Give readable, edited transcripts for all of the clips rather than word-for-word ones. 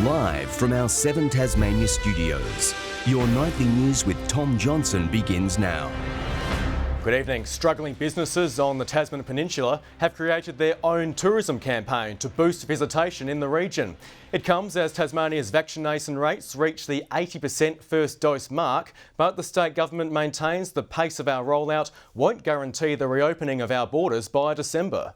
Live from our 7 Tasmania studios, your nightly news with Tom Johnson begins now. Good evening. Struggling businesses on the Tasman Peninsula have created their own tourism campaign to boost visitation in the region. It comes as Tasmania's vaccination rates reach the 80% first dose mark, but the state government maintains the pace of our rollout won't guarantee the reopening of our borders by December.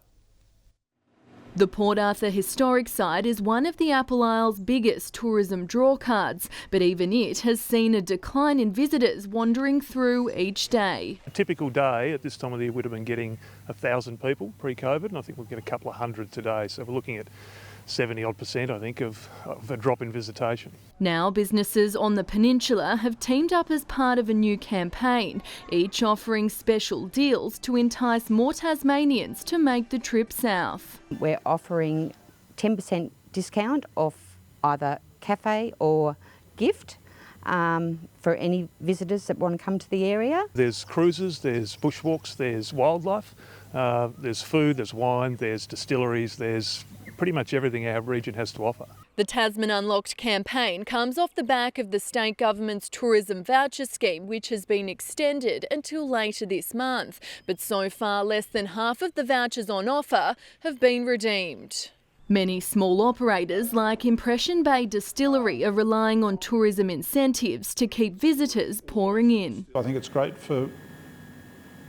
The Port Arthur historic site is one of the Apple Isle's biggest tourism drawcards, but even it has seen a decline in visitors wandering through each day. A typical day at this time of the year would have been getting 1,000 people pre-COVID, and I think we'll get a couple of hundred today. So we're looking at 70% I think of a drop in visitation. Now businesses on the peninsula have teamed up as part of a new campaign, each offering special deals to entice more Tasmanians to make the trip south. We're offering 10% discount off either cafe or gift for any visitors that want to come to the area. There's cruises, there's bushwalks, there's wildlife, there's food, there's wine, there's distilleries, there's pretty much everything our region has to offer. The Tasman Unlocked campaign comes off the back of the state government's tourism voucher scheme, which has been extended until later this month. But so far, less than half of the vouchers on offer have been redeemed. Many small operators like Impression Bay Distillery are relying on tourism incentives to keep visitors pouring in. I think it's great for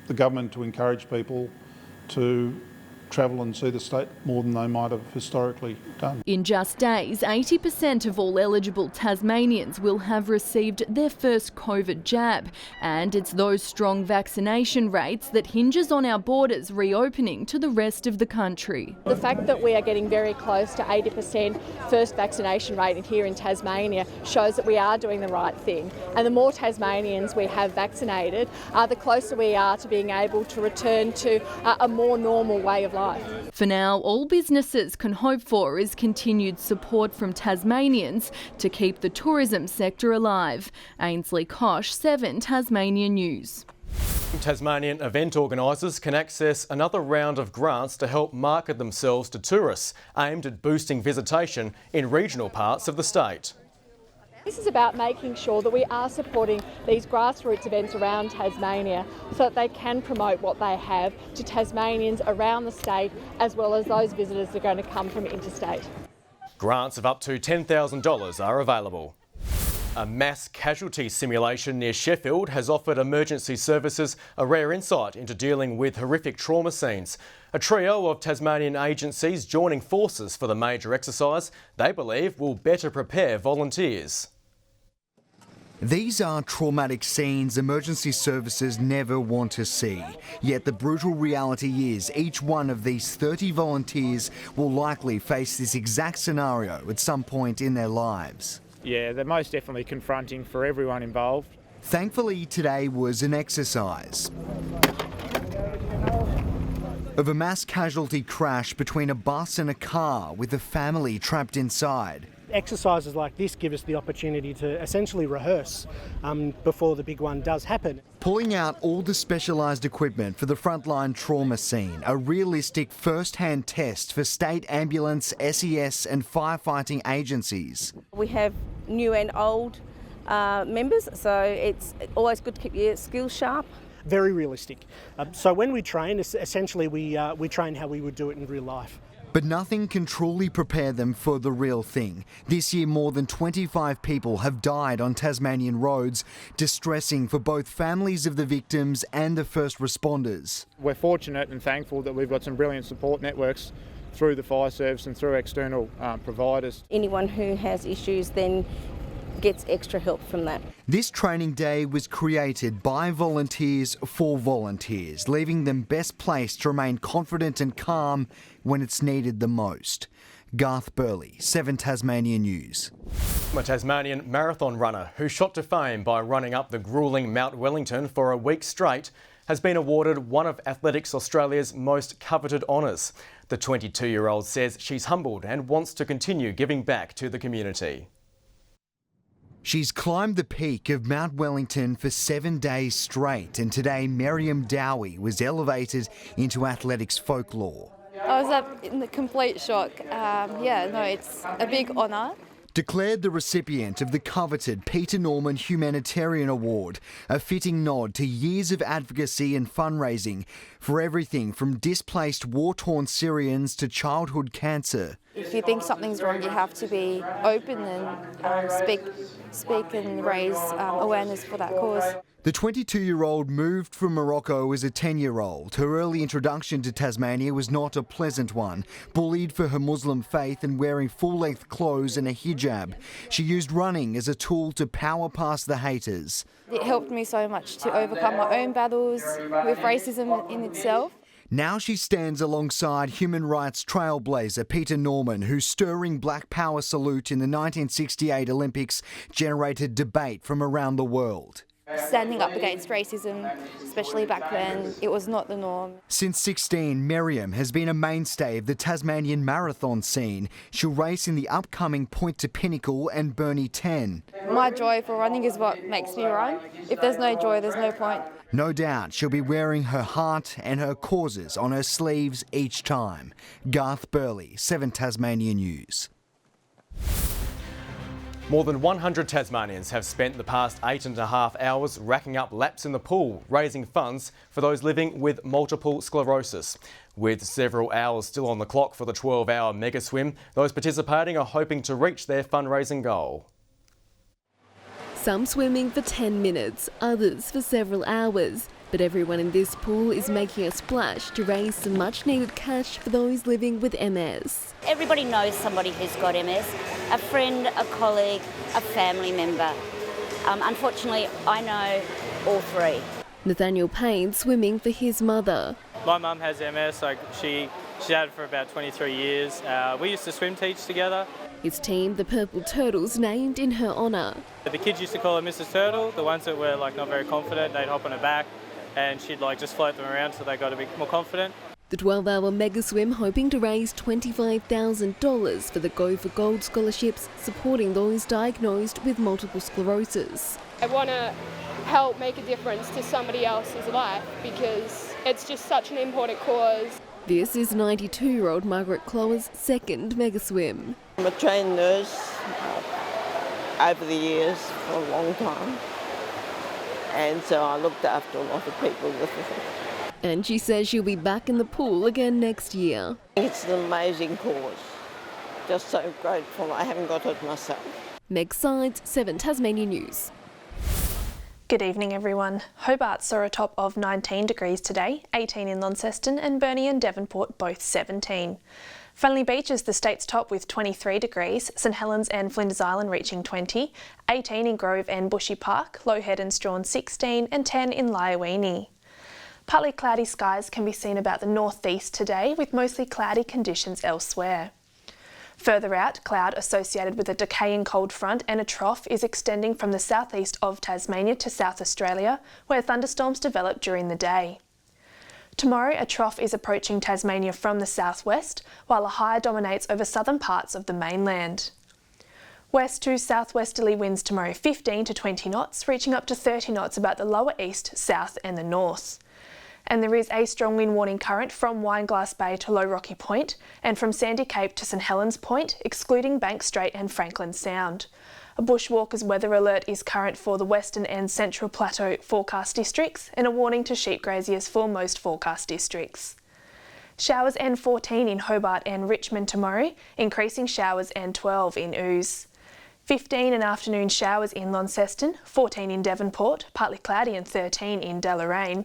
the government to encourage people to travel and see the state more than they might have historically done. In just days, 80% of all eligible Tasmanians will have received their first COVID jab, and it's those strong vaccination rates that hinges on our borders reopening to the rest of the country. The fact that we are getting very close to 80% first vaccination rate here in Tasmania shows that we are doing the right thing, and the more Tasmanians we have vaccinated, the closer we are to being able to return to a more normal way of life. For now, all businesses can hope for is continued support from Tasmanians to keep the tourism sector alive. Ainsley Kosh, 7 Tasmanian News. Tasmanian event organisers can access another round of grants to help market themselves to tourists, aimed at boosting visitation in regional parts of the state. This is about making sure that we are supporting these grassroots events around Tasmania so that they can promote what they have to Tasmanians around the state, as well as those visitors that are going to come from interstate. Grants of up to $10,000 are available. A mass casualty simulation near Sheffield has offered emergency services a rare insight into dealing with horrific trauma scenes. A trio of Tasmanian agencies joining forces for the major exercise they believe will better prepare volunteers. These are traumatic scenes emergency services never want to see. Yet the brutal reality is each one of these 30 volunteers will likely face this exact scenario at some point in their lives. Yeah, they're most definitely confronting for everyone involved. Thankfully, today was an exercise of a mass casualty crash between a bus and a car with a family trapped inside. Exercises like this give us the opportunity to essentially rehearse before the big one does happen. Pulling out all the specialised equipment for the frontline trauma scene, a realistic first-hand test for state ambulance, SES and firefighting agencies. We have new and old members, so it's always good to keep your skills sharp. Very realistic. So when we train, essentially we train how we would do it in real life. But nothing can truly prepare them for the real thing. This year, more than 25 people have died on Tasmanian roads, distressing for both families of the victims and the first responders. We're fortunate and thankful that we've got some brilliant support networks through the fire service and through external providers. Anyone who has issues then gets extra help from that. This training day was created by volunteers for volunteers, leaving them best placed to remain confident and calm when it's needed the most. Garth Burley, 7 Tasmanian News. A Tasmanian marathon runner who shot to fame by running up the gruelling Mount Wellington for a week straight has been awarded one of Athletics Australia's most coveted honours. The 22-year-old says she's humbled and wants to continue giving back to the community. She's climbed the peak of Mount Wellington for 7 days straight, and today Miriam Dowie was elevated into athletics folklore. I was in the complete shock. It's a big honour. declared the recipient of the coveted Peter Norman Humanitarian Award, a fitting nod to years of advocacy and fundraising for everything from displaced war-torn Syrians to childhood cancer. If you think something's wrong, you have to be open and speak and raise awareness for that cause. The 22-year-old moved from Morocco as a 10-year-old. Her early introduction to Tasmania was not a pleasant one. Bullied for her Muslim faith and wearing full-length clothes and a hijab, she used running as a tool to power past the haters. It helped me so much to overcome my own battles with racism in itself. Now she stands alongside human rights trailblazer Peter Norman, whose stirring Black Power salute in the 1968 Olympics generated debate from around the world. Standing up against racism, especially back then, it was not the norm. Since 16, Miriam has been a mainstay of the Tasmanian marathon scene. She'll race in the upcoming Point to Pinnacle and Burnie 10. My joy for running is what makes me run. If there's no joy, there's no point. No doubt she'll be wearing her heart and her causes on her sleeves each time. Garth Burley, 7 Tasmanian News. More than 100 Tasmanians have spent the past 8.5 hours racking up laps in the pool, raising funds for those living with multiple sclerosis. With several hours still on the clock for the 12-hour mega swim, those participating are hoping to reach their fundraising goal. Some swimming for 10 minutes, others for several hours. But everyone in this pool is making a splash to raise some much-needed cash for those living with MS. Everybody knows somebody who's got MS, a friend, a colleague, a family member. Unfortunately, I know all three. Nathaniel Payne swimming for his mother. My mum has MS, she had it for about 23 years. We used to swim teach together. His team, the Purple Turtles, named in her honour. The kids used to call her Mrs. Turtle. The ones that were not very confident, they'd hop on her back and she'd just float them around so they got a bit more confident. The 12-hour mega swim hoping to raise $25,000 for the Go for Gold scholarships supporting those diagnosed with multiple sclerosis. I want to help make a difference to somebody else's life because it's just such an important cause. This is 92-year-old Margaret Clower's second mega swim. I'm a trained nurse over the years for a long time, and so I looked after a lot of people with it. And she says she'll be back in the pool again next year. It's an amazing cause. Just so grateful I haven't got it myself. Meg Sides, 7 Tasmanian News. Good evening everyone. Hobart saw a top of 19 degrees today, 18 in Launceston and Burnie and Devonport both 17. Friendly Beach is the state's top with 23 degrees, St Helens and Flinders Island reaching 20, 18 in Grove and Bushy Park, Low Head and Strawn 16 and 10 in Lyowini. Partly cloudy skies can be seen about the northeast today with mostly cloudy conditions elsewhere. Further out, cloud associated with a decaying cold front and a trough is extending from the southeast of Tasmania to South Australia, where thunderstorms develop during the day. Tomorrow, a trough is approaching Tasmania from the southwest, while a high dominates over southern parts of the mainland. West to southwesterly winds tomorrow 15 to 20 knots, reaching up to 30 knots about the lower east, south and the north. And there is a strong wind warning current from Wineglass Bay to Low Rocky Point and from Sandy Cape to St Helens Point, excluding Bank Strait and Franklin Sound. A bushwalkers weather alert is current for the Western and Central Plateau forecast districts and a warning to sheep graziers for most forecast districts. Showers and 14 in Hobart and Richmond tomorrow, increasing showers and 12 in Ouse. 15 and afternoon showers in Launceston, 14 in Devonport, partly cloudy and 13 in Deloraine.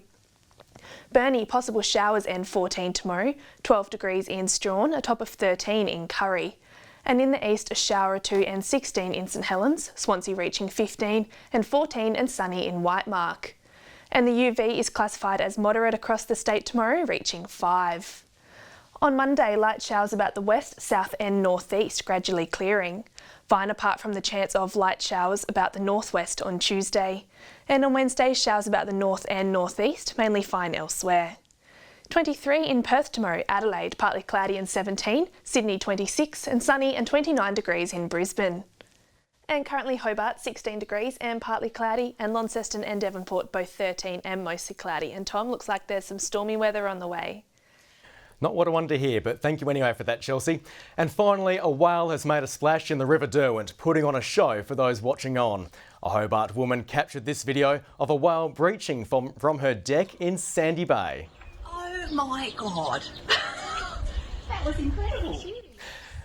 Burnie, possible showers and 14 tomorrow, 12 degrees in Strawn, a top of 13 in Curry. And in the east, a shower or 2 and 16 in St Helens, Swansea reaching 15 and 14 and sunny in Whitemark. And the UV is classified as moderate across the state tomorrow, reaching 5. On Monday, light showers about the west, south and northeast, gradually clearing. Fine apart from the chance of light showers about the northwest on Tuesday. And on Wednesday, showers about the north and northeast, mainly fine elsewhere. 23 in Perth tomorrow, Adelaide, partly cloudy and 17, Sydney 26 and sunny and 29 degrees in Brisbane. And currently Hobart 16 degrees and partly cloudy, and Launceston and Devonport both 13 and mostly cloudy. And Tom, looks like there's some stormy weather on the way. Not what I wanted to hear, but thank you anyway for that, Chelsea. And finally, a whale has made a splash in the River Derwent, putting on a show for those watching on. A Hobart woman captured this video of a whale breaching from her deck in Sandy Bay. Oh my God. That was incredible.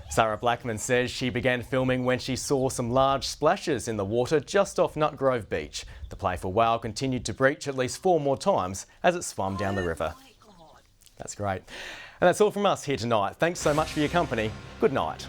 Sarah Blackman says she began filming when she saw some large splashes in the water just off Nutgrove Beach. The playful whale continued to breach at least 4 more times as it swam down the river. That's great. And that's all from us here tonight. Thanks so much for your company. Good night.